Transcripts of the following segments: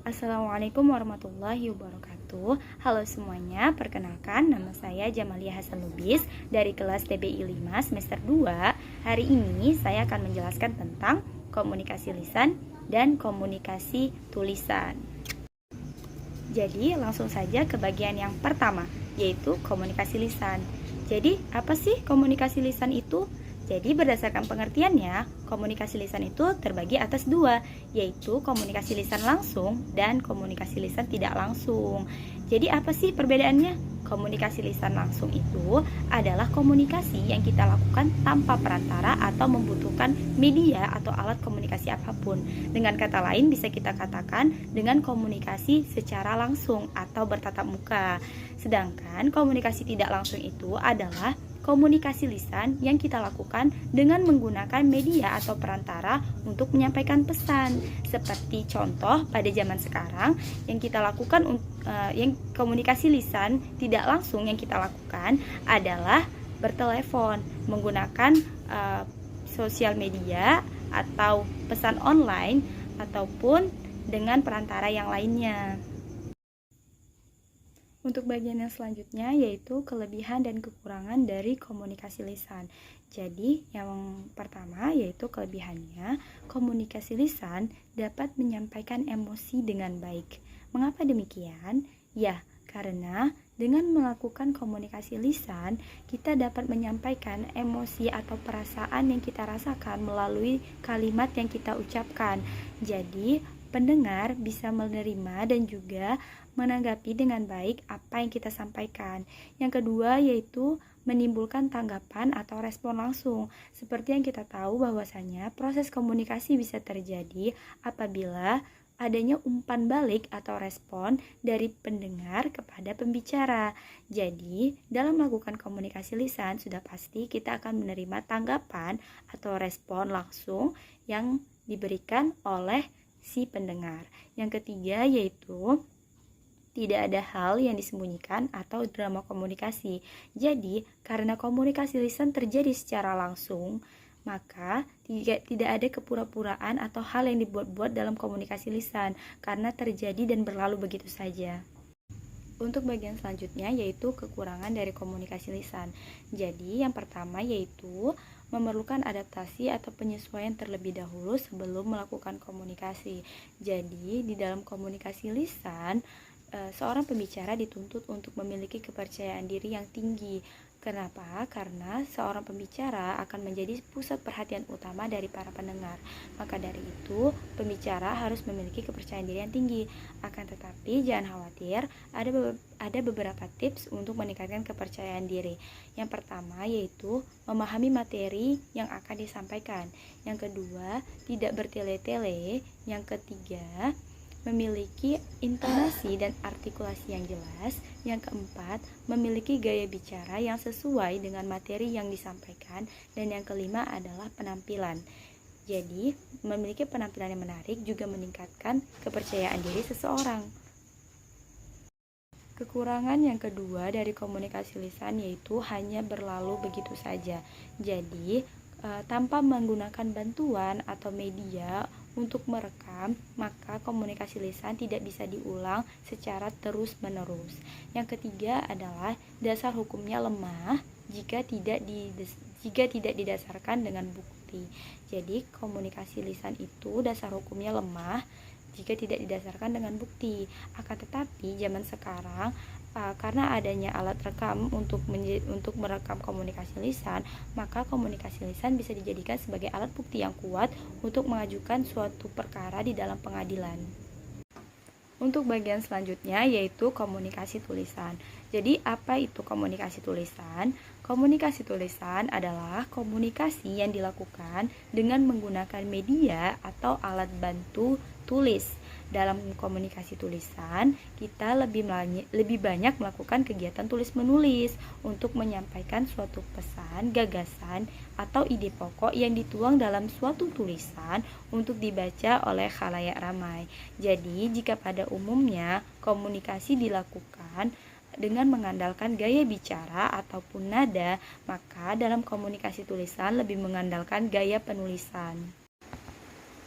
Assalamualaikum warahmatullahi wabarakatuh. Halo semuanya, perkenalkan nama saya Jamalia Hasan Lubis dari kelas TBI 5 semester 2. Hari ini saya akan menjelaskan tentang komunikasi lisan dan komunikasi tulisan. Jadi langsung saja ke bagian yang pertama, yaitu komunikasi lisan. Jadi apa sih komunikasi lisan itu? Jadi berdasarkan pengertiannya, komunikasi lisan itu terbagi atas dua, yaitu komunikasi lisan langsung dan komunikasi lisan tidak langsung. Jadi apa sih perbedaannya? Komunikasi lisan langsung itu adalah komunikasi yang kita lakukan tanpa perantara atau membutuhkan media atau alat komunikasi apapun. Dengan kata lain bisa kita katakan dengan komunikasi secara langsung atau bertatap muka. Sedangkan komunikasi tidak langsung itu adalah komunikasi lisan yang kita lakukan dengan menggunakan media atau perantara untuk menyampaikan pesan. Seperti contoh pada zaman sekarang yang kita lakukan yang komunikasi lisan tidak langsung yang kita lakukan adalah bertelepon menggunakan sosial media atau pesan online ataupun dengan perantara yang lainnya. Untuk bagian yang selanjutnya yaitu kelebihan dan kekurangan dari komunikasi lisan. Jadi yang pertama yaitu kelebihannya, komunikasi lisan dapat menyampaikan emosi dengan baik. Mengapa demikian? Ya, karena dengan melakukan komunikasi lisan, kita dapat menyampaikan emosi atau perasaan yang kita rasakan melalui kalimat yang kita ucapkan. Jadi, pendengar bisa menerima dan juga menanggapi dengan baik apa yang kita sampaikan. Yang kedua yaitu menimbulkan tanggapan atau respon langsung. Seperti yang kita tahu bahwasanya proses komunikasi bisa terjadi apabila adanya umpan balik atau respon dari pendengar kepada pembicara. Jadi, dalam melakukan komunikasi lisan sudah pasti kita akan menerima tanggapan atau respon langsung yang diberikan oleh si pendengar. Yang ketiga yaitu tidak ada hal yang disembunyikan atau drama komunikasi. Jadi, karena komunikasi lisan terjadi secara langsung, maka tidak ada kepura-puraan atau hal yang dibuat-buat dalam komunikasi lisan karena terjadi dan berlalu begitu saja. Untuk bagian selanjutnya yaitu kekurangan dari komunikasi lisan. Jadi, yang pertama yaitu memerlukan adaptasi atau penyesuaian terlebih dahulu sebelum melakukan komunikasi. Jadi, di dalam komunikasi lisan, seorang pembicara dituntut untuk memiliki kepercayaan diri yang tinggi. Kenapa? Karena seorang pembicara akan menjadi pusat perhatian utama dari para pendengar. Maka dari itu, pembicara harus memiliki kepercayaan diri yang tinggi. Akan tetapi, jangan khawatir, ada beberapa tips untuk meningkatkan kepercayaan diri. Yang pertama yaitu memahami materi yang akan disampaikan. Yang kedua, tidak bertele-tele. Yang ketiga, memiliki intonasi dan artikulasi yang jelas. Yang keempat, memiliki gaya bicara yang sesuai dengan materi yang disampaikan. Dan yang kelima adalah penampilan. Jadi, memiliki penampilan yang menarik juga meningkatkan kepercayaan diri seseorang. Kekurangan yang kedua dari komunikasi lisan yaitu hanya berlalu begitu saja. Jadi, tanpa menggunakan bantuan atau media untuk merekam, maka komunikasi lisan tidak bisa diulang secara terus-menerus. Yang ketiga adalah dasar hukumnya lemah jika tidak didasarkan dengan bukti. Jadi, komunikasi lisan itu dasar hukumnya lemah jika tidak didasarkan dengan bukti. Akan tetapi zaman sekarang karena adanya alat rekam untuk merekam komunikasi lisan, maka komunikasi lisan bisa dijadikan sebagai alat bukti yang kuat untuk mengajukan suatu perkara di dalam pengadilan. Untuk bagian selanjutnya yaitu komunikasi tulisan. Jadi apa itu komunikasi tulisan? Komunikasi tulisan adalah komunikasi yang dilakukan dengan menggunakan media atau alat bantu tulis. Dalam komunikasi tulisan, kita lebih banyak melakukan kegiatan tulis-menulis untuk menyampaikan suatu pesan, gagasan, atau ide pokok yang dituang dalam suatu tulisan untuk dibaca oleh khalayak ramai. Jadi, jika pada umumnya komunikasi dilakukan dengan mengandalkan gaya bicara ataupun nada, maka dalam komunikasi tulisan lebih mengandalkan gaya penulisan.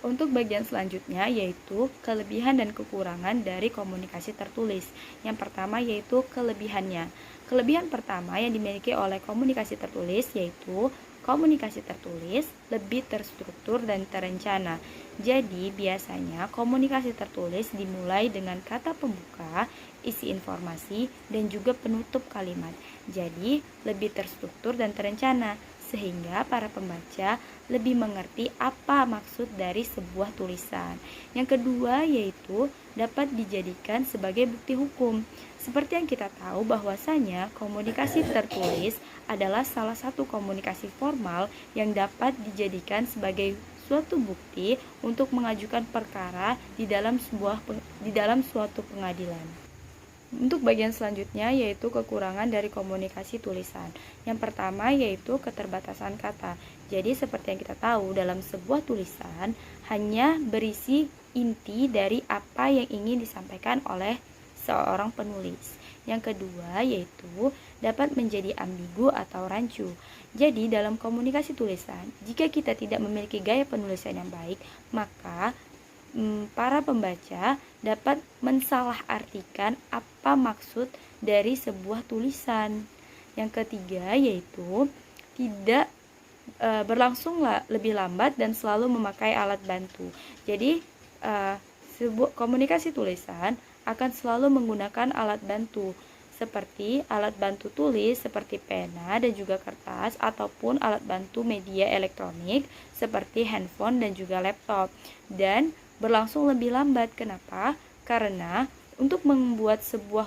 Untuk bagian selanjutnya yaitu kelebihan dan kekurangan dari komunikasi tertulis. Yang pertama yaitu kelebihannya. Kelebihan pertama yang dimiliki oleh komunikasi tertulis yaitu komunikasi tertulis lebih terstruktur dan terencana. Jadi, biasanya komunikasi tertulis dimulai dengan kata pembuka, isi informasi, dan juga penutup kalimat. Jadi, lebih terstruktur dan terencana, sehingga para pembaca lebih mengerti apa maksud dari sebuah tulisan. Yang kedua yaitu dapat dijadikan sebagai bukti hukum. Seperti yang kita tahu bahwasanya komunikasi tertulis adalah salah satu komunikasi formal yang dapat dijadikan sebagai suatu bukti untuk mengajukan perkara di dalam suatu pengadilan. Untuk bagian selanjutnya yaitu kekurangan dari komunikasi tulisan. Yang pertama yaitu keterbatasan kata. Jadi seperti yang kita tahu dalam sebuah tulisan hanya berisi inti dari apa yang ingin disampaikan oleh seorang penulis. Yang kedua yaitu dapat menjadi ambigu atau rancu. Jadi dalam komunikasi tulisan, jika kita tidak memiliki gaya penulisan yang baik, maka para pembaca dapat mensalahartikan apa maksud dari sebuah tulisan. Yang ketiga yaitu tidak berlangsung lebih lambat dan selalu memakai alat bantu. Jadi sebuah komunikasi tulisan akan selalu menggunakan alat bantu seperti alat bantu tulis seperti pena dan juga kertas ataupun alat bantu media elektronik seperti handphone dan juga laptop, dan berlangsung lebih lambat. Kenapa? Karena untuk membuat sebuah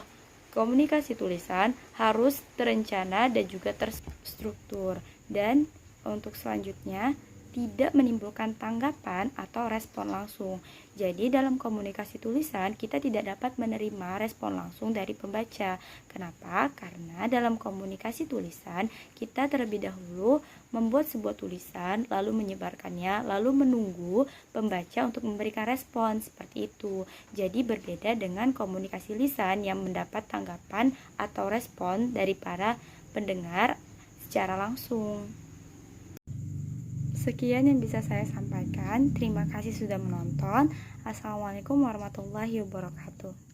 komunikasi tulisan harus terencana dan juga terstruktur, dan untuk selanjutnya tidak menimbulkan tanggapan atau respon langsung. Jadi dalam komunikasi tulisan kita tidak dapat menerima respon langsung dari pembaca. Kenapa? Karena dalam komunikasi tulisan kita terlebih dahulu membuat sebuah tulisan, lalu menyebarkannya, lalu menunggu pembaca untuk memberikan respon, seperti itu. Jadi berbeda dengan komunikasi lisan yang mendapat tanggapan atau respon dari para pendengar secara langsung. Sekian yang bisa saya sampaikan. Terima kasih sudah menonton. Assalamualaikum warahmatullahi wabarakatuh.